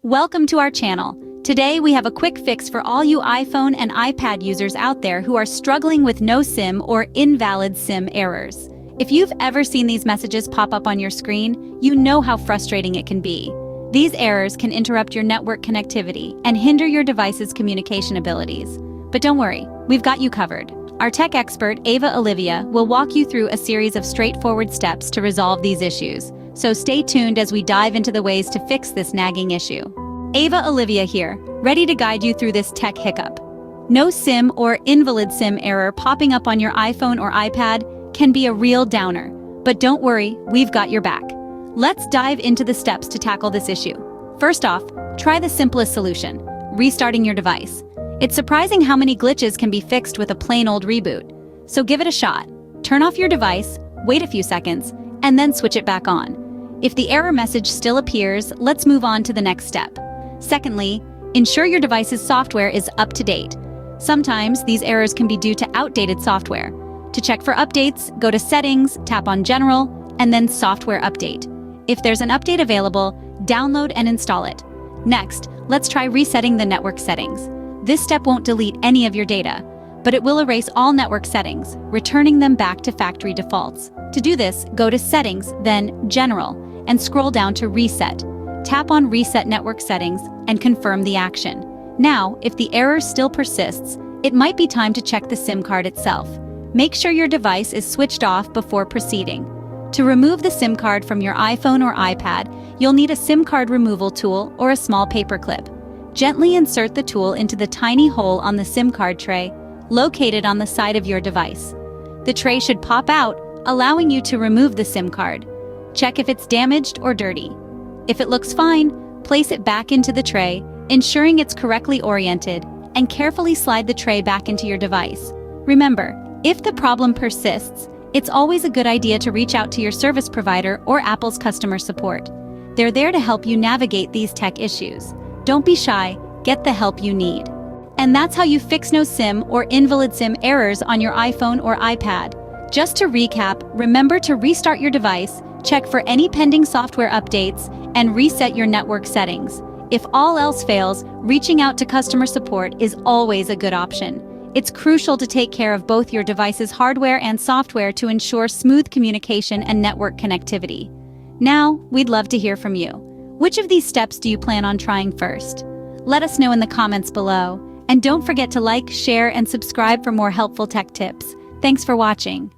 Welcome to our channel. Today we have a quick fix for all you iPhone and iPad users out there who are struggling with no SIM or invalid SIM errors. If you've ever seen these messages pop up on your screen, you know how frustrating it can be. These errors can interrupt your network connectivity and hinder your device's communication abilities. But don't worry, we've got you covered. Our tech expert, Ava Olivia, will walk you through a series of straightforward steps to resolve these issues. So stay tuned as we dive into the ways to fix this nagging issue. Ava Olivia here, ready to guide you through this tech hiccup. No SIM or invalid SIM error popping up on your iPhone or iPad can be a real downer. But don't worry, we've got your back. Let's dive into the steps to tackle this issue. First off, try the simplest solution, restarting your device. It's surprising how many glitches can be fixed with a plain old reboot. So give it a shot. Turn off your device, wait a few seconds, and then switch it back on. If the error message still appears, let's move on to the next step. Secondly, ensure your device's software is up to date. Sometimes these errors can be due to outdated software. To check for updates, go to Settings, tap on General, and then Software Update. If there's an update available, download and install it. Next, let's try resetting the network settings. This step won't delete any of your data, but it will erase all network settings, returning them back to factory defaults. To do this, go to Settings, then General, and scroll down to Reset. Tap on Reset Network Settings and confirm the action. Now, if the error still persists, it might be time to check the SIM card itself. Make sure your device is switched off before proceeding. To remove the SIM card from your iPhone or iPad, you'll need a SIM card removal tool or a small paper clip. Gently insert the tool into the tiny hole on the SIM card tray, located on the side of your device. The tray should pop out, allowing you to remove the SIM card. Check if it's damaged or dirty. If it looks fine, place it back into the tray, ensuring it's correctly oriented, and carefully slide the tray back into your device. Remember, if the problem persists, it's always a good idea to reach out to your service provider or Apple's customer support. They're there to help you navigate these tech issues. Don't be shy, get the help you need. And that's how you fix no SIM or invalid SIM errors on your iPhone or iPad. Just to recap, remember to restart your device, check for any pending software updates, and reset your network settings. If all else fails, reaching out to customer support is always a good option. It's crucial to take care of both your device's hardware and software to ensure smooth communication and network connectivity. Now, we'd love to hear from you. Which of these steps do you plan on trying first? Let us know in the comments below. And don't forget to like, share, and subscribe for more helpful tech tips. Thanks for watching.